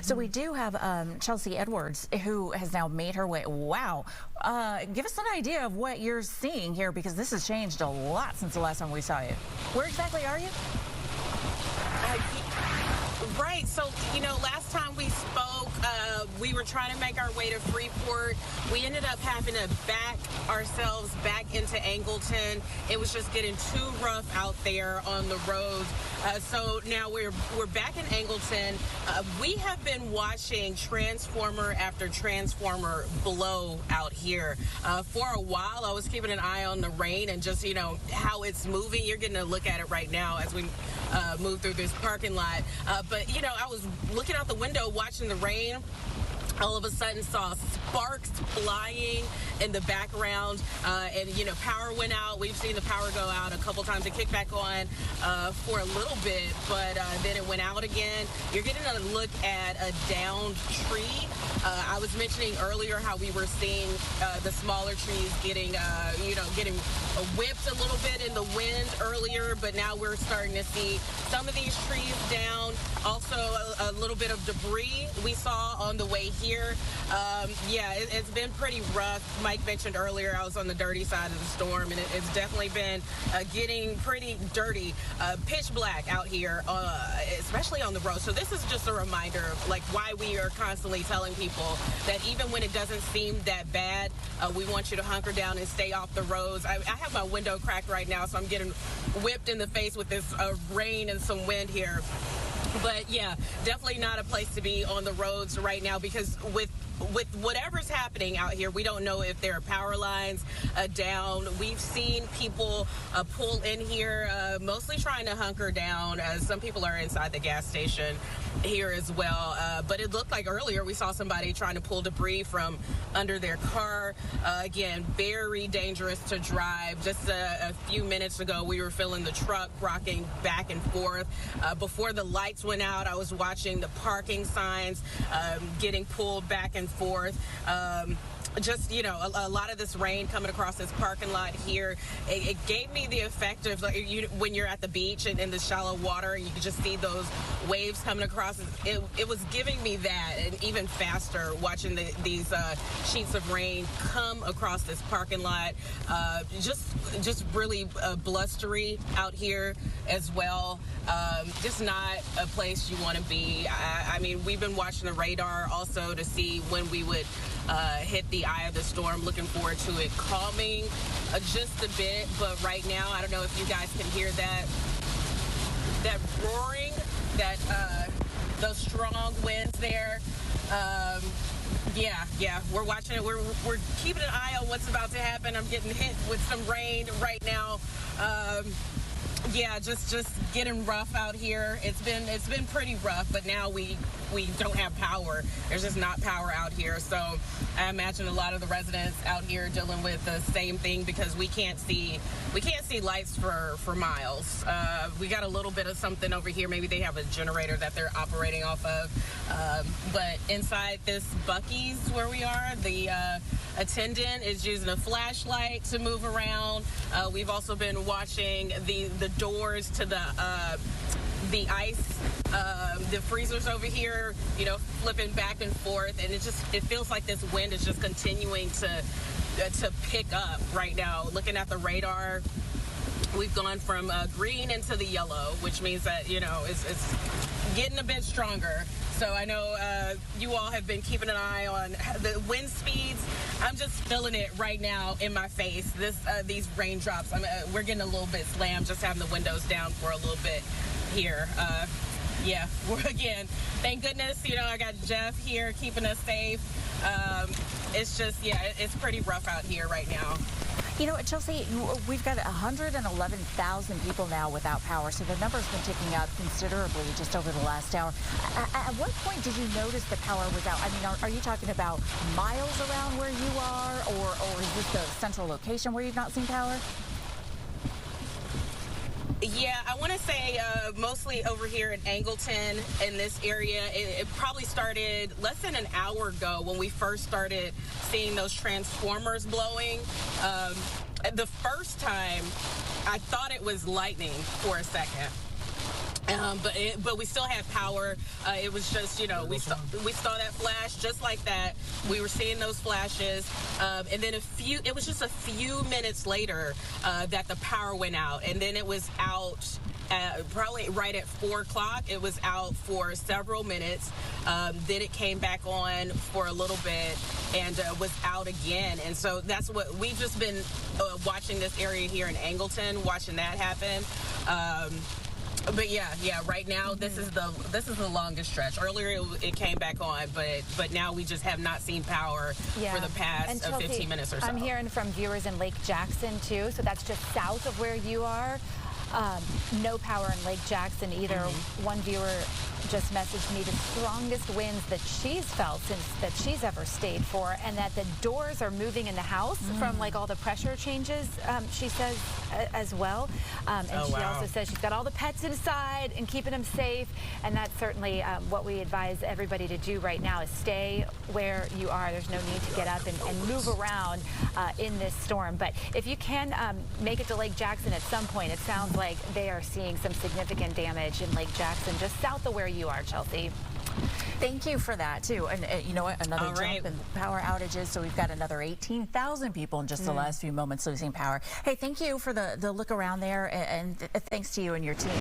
So we do have Chelsea Edwards, who has now made her way. Wow. Give us an idea of what you're seeing here, because this has changed a lot since the last time we saw you. Where exactly are you? Right. So, last time we spoke, we were trying to make our way to Freeport. We ended up having to back ourselves back into Angleton. It was just getting too rough out there on the roads. So now we're back in Angleton. We have been watching transformer after transformer blow out here. For a while, I was keeping an eye on the rain and just, how it's moving. You're getting a look at it right now as we move through this parking lot. But, I was looking out the window watching the rain. All of a sudden saw sparks flying in the background, and power went out. We've seen the power go out a couple times. It kicked back on for a little bit, but then it went out again. You're getting a look at a downed tree. I was mentioning earlier how we were seeing the smaller trees getting whipped a little bit in the wind earlier, but now we're starting to see some of these trees down. Also, a little bit of debris we saw on the way here. It's been pretty rough. Mike mentioned earlier I was on the dirty side of the storm, and it's definitely been getting pretty dirty, pitch black out here, especially on the road. So this is just a reminder of why we are constantly telling people that even when it doesn't seem that bad, we want you to hunker down and stay off the roads. I have my window cracked right now, so I'm getting whipped in the face with this rain and some wind here. But yeah, definitely not a place to be on the roads right now, because with whatever's happening out here, we don't know if there are power lines down. We've seen people pull in here, mostly trying to hunker down. Some people are inside the gas station here as well. But it looked like earlier we saw somebody trying to pull debris from under their car. Again, very dangerous to drive. Just a few minutes ago, we were feeling the truck rocking back and forth. Before the lights went out, I was watching the parking signs getting pulled back and forth. A lot of this rain coming across this parking lot here, it gave me the effect of when you're at the beach and in the shallow water and you can just see those waves coming across. It was giving me that, and even faster watching these sheets of rain come across this parking lot. Just really blustery out here as well. Just not a place you want to be. I mean, we've been watching the radar also to see when we would hit the eye of the storm. Looking forward to it calming just a bit, but right now, I don't know if you guys can hear that roaring, those strong winds there. We're watching it. We're keeping an eye on what's about to happen. I'm getting hit with some rain right now. Just getting rough out here. It's been pretty rough, but now we don't have power. There's just not power out here. So I imagine a lot of the residents out here dealing with the same thing, because we can't see lights for miles. We got a little bit of something over here. Maybe they have a generator that they're operating off of. But inside this Buc-ee's where we are, the attendant is using a flashlight to move around. We've also been watching the doors to the ice, the freezers over here, flipping back and forth, and it feels like this wind is just continuing to pick up right now. Looking at the radar, we've gone from green into the yellow, which means that it's getting a bit stronger. So I know you all have been keeping an eye on the wind speeds. I'm just feeling it right now in my face. These raindrops. We're getting a little bit slammed just having the windows down for a little bit here. Again, thank goodness, I got Jeff here keeping us safe. It's pretty rough out here right now. Chelsea, we've got 111,000 people now without power, so the number's been ticking up considerably just over the last hour. At what point did you notice the power was out? I mean, are you talking about miles around where you are, or is this the central location where you've not seen power? Yeah, I want to say mostly over here in Angleton, in this area. It probably started less than an hour ago when we first started seeing those transformers blowing. The first time, I thought it was lightning for a second. But we still had power. It was just, you know, we saw that flash just like that. We were seeing those flashes, and then it was just a few minutes later that the power went out, and then it was out. Probably right at 4 o'clock. It was out for several minutes. Then it came back on for a little bit and was out again. And so that's what we've just been watching this area here in Angleton, watching that happen. But yeah, right now this is the longest stretch. Earlier it came back on, but now we just have not seen power for the past Chelsea, 15 minutes or so. I'm hearing from viewers in Lake Jackson too, so that's just south of where you are. No power in Lake Jackson either. One viewer just messaged me the strongest winds that she's felt since that she's ever stayed for, and that the doors are moving in the house from like all the pressure changes, she says as well. And she also says she's got all the pets inside and keeping them safe, and that's certainly what we advise everybody to do right now is stay where you are. There's no need to get up and move around in this storm. But if you can make it to Lake Jackson at some point, it sounds like they are seeing some significant damage in Lake Jackson, just south of where you are, Chelsea. Thank you for that, too. And you know what? Another jump in power outages. So we've got another 18,000 people in just the last few moments losing power. Hey, thank you for the look around there. And thanks to you and your team.